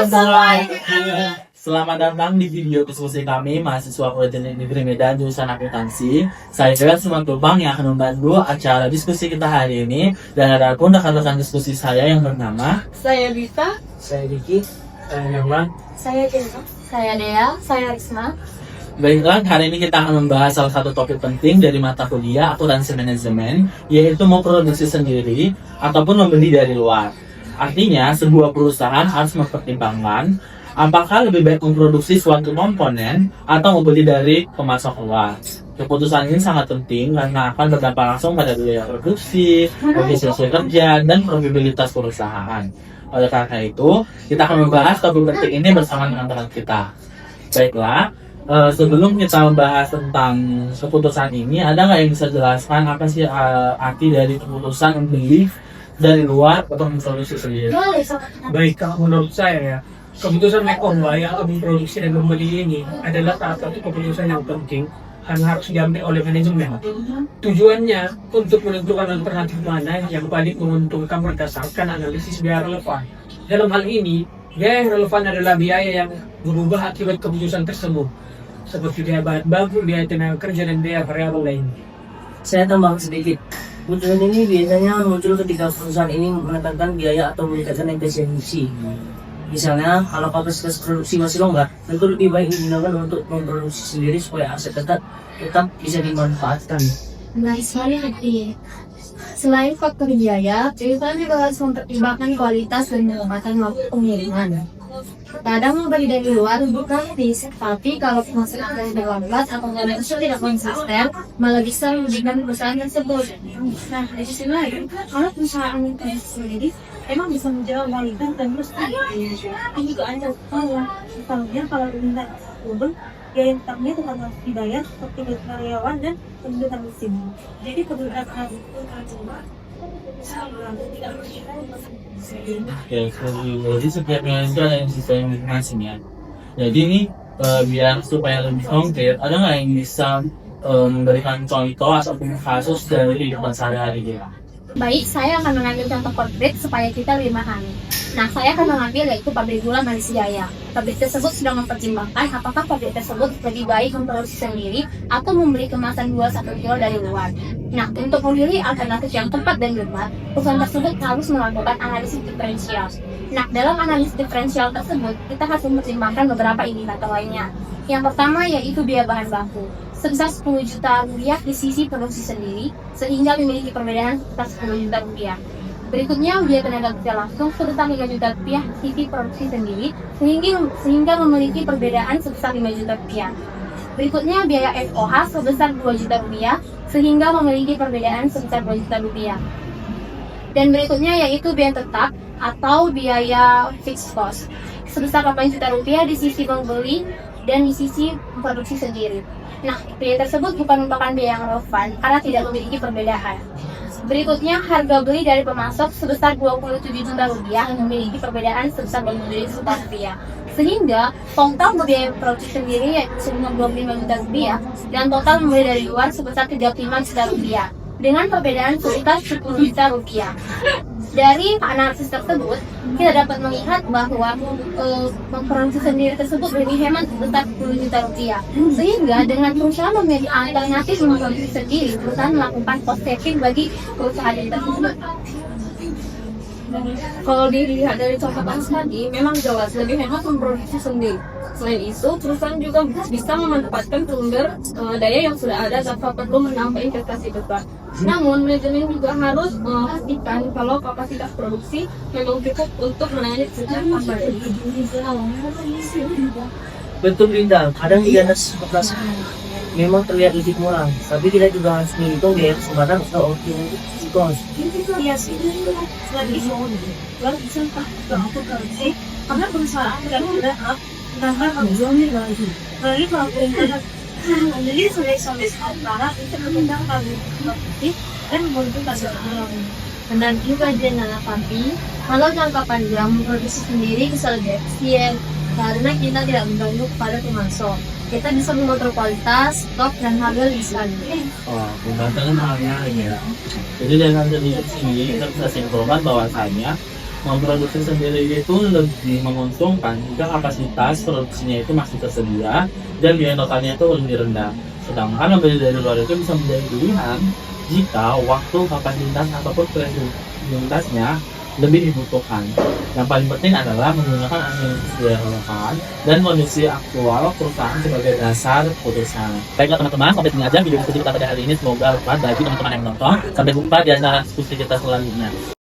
semuanya. Selamat datang di video diskusi kami mahasiswa Politeknik Negeri Medan jurusan akuntansi. Saya Kira Sumantubang yang akan membantu acara diskusi kita hari ini, dan ada pun rekan-rekan diskusi saya yang bernama Saya Bita, Saya Diki, saya Nyaman. saya Cinta, saya Dea, saya Risma. Baiklah, hari ini kita akan membahas salah satu topik penting dari mata kuliah akuntansi manajemen, yaitu memproduksi sendiri ataupun membeli dari luar. Artinya, sebuah perusahaan harus mempertimbangkan apakah lebih baik memproduksi suatu komponen atau membeli dari pemasok luar. Keputusan ini sangat penting karena akan berdampak langsung pada biaya produksi, efisiensi kerja, dan profitabilitas perusahaan. Oleh karena itu, kita akan membahas topik penting ini bersama dengan teman kita. Baiklah, sebelum kita membahas tentang keputusan ini, ada nggak yang bisa jelaskan apa sih arti dari keputusan membeli dari luar atau memproduksi sendiri? Baik, kalau menurut saya ya, keputusan Mekomba yang memproduksi dan membeli ini adalah salah satu keputusan yang penting karena harus diambil oleh manajemen. Tujuannya untuk menentukan alternatif mana yang paling menguntungkan berdasarkan analisis biaya relevan. Dalam hal ini, biaya yang relevan adalah biaya yang berubah akibat keputusan tersebut, seperti biaya bahan baku, biaya tenaga kerja, dan biaya variabel lainnya. Saya tambah sedikit. Keputusan ini biasanya muncul ketika perusahaan ini menekankan biaya atau meningkatkan efisiensi. Misalnya, kalau kapasitas produksi masih longgar, tentu lebih baik digunakan untuk memproduksi sendiri supaya aset tetap bisa dimanfaatkan. Baik sekali nanti. Selain faktor biaya, perusahaan juga harus mempertimbangkan kualitas dan kecepatan waktu pengiriman. Kadang membeli dari luar bukan risk, tapi kalau pemasukan dari lambat atau komersial tidak konsisten, malah bisa merugikan perusahaan tersebut. Nah, di sisi lain, kalau perusahaan itu sendiri emang bisa menjual kualitas dan terus ini juga ada ya. Misalnya kalau minta turun, biaya tetapnya tetap harus dibayar seperti gaji karyawan dan pendudukan mesin. Jadi kebetulan harus Ya, jadi setiap yang itu ada yang sesuai masing-masing ya. Jadi ini biar supaya lebih konkret, ada nggak yang bisa memberikan contoh ataupun kasus dari kehidupan sehari-hari kita? Baik, saya akan mengambil contoh konkret supaya kita lebih memahami. Nah, saya akan mengambil yaitu pabrik gula Manis Jaya. Pabrik tersebut sedang mempertimbangkan apakah pabrik tersebut lebih baik memproduksi sendiri atau membeli kemasan gula 1 kilo dari luar. Nah, untuk memilih alternatif yang tepat dan benar, perusahaan tersebut harus melakukan analisis diferensial. Nah, dalam analisis diferensial tersebut, kita harus mempertimbangkan beberapa indikator lainnya. Yang pertama yaitu biaya bahan baku, sebesar 10 juta rupiah di sisi produksi sendiri, sehingga memiliki perbedaan sebesar 10 juta rupiah. Berikutnya, biaya tenaga kerja langsung sebesar 5 juta rupiah di sisi produksi sendiri, sehingga memiliki perbedaan sebesar 5 juta rupiah. Berikutnya, biaya FOH sebesar 2 juta rupiah, sehingga memiliki perbedaan sebesar 2 juta rupiah. Dan berikutnya yaitu biaya tetap atau biaya fixed cost, sebesar 8 juta rupiah di sisi pembeli dan di sisi produksi sendiri. Nah, biaya tersebut bukan merupakan biaya yang relevan karena tidak memiliki perbedaan. Berikutnya, harga beli dari pemasok sebesar 27 juta rupiah yang memiliki perbedaan sebesar 27 juta rupiah. Sehingga total biaya produksi sendiri yaitu sebesar 25 juta rupiah dan total membeli dari luar sebesar 35 juta rupiah dengan perbedaan sebesar 10 juta rupiah. Dari analisis tersebut, kita dapat melihat bahwa memproduksi sendiri tersebut lebih hemat sebesar 10 juta rupiah. Sehingga dengan perusahaan memiliki alternatif memproduksi sendiri, perusahaan melakukan cost saving bagi perusahaan tersebut. Kalau dilihat dari contoh kasus tadi, memang jelas lebih hemat memproduksi sendiri. Selain itu, perusahaan juga bisa memanfaatkan sumber daya yang sudah ada tanpa perlu menambah investasi besar. Namun, manajemen juga harus memastikan kalau kapasitas produksi memang cukup untuk menangani kebutuhan pasar. Betul Linda, kadang di atas operasi memang terlihat lebih murah, tapi kita juga harus menghitung biaya kesempatan atau optimasi cost. Iya sih, lagi bisa produksi karena perusahaan kan udah menambah menjualnya lagi. Lalu kalau perusahaan jadi sampai sekarang itu mengundang produksi dan menguntungkan orang. Benar juga Jenna, tapi kalau jangka panjang memproduksi sendiri bisa lebih efisien karena kita tidak bergantung kepada pemasok. Kita bisa mengontrol kualitas, stok, dan harga lebih stabil. Wah, pembahasan halnya ini ya. Jadi dengan sedikit sini kita bisa simpulkan bahwasanya memproduksi sendiri itu lebih menguntungkan jika kapasitas produksinya itu masih tersedia dan biaya totalnya itu lebih rendah. Sedangkan membeli dari luar itu bisa menjadi pilihan jika waktu, kapasitas ataupun fleksibilitasnya lebih dibutuhkan. Yang paling penting adalah menggunakan asumsi yang relevan dan kondisi aktual perusahaan sebagai dasar keputusan. Baiklah teman-teman, sampai sini aja video diskusi kita pada hari ini. Semoga bermanfaat bagi teman-teman yang menonton. Sampai jumpa di acara diskusi kita selanjutnya.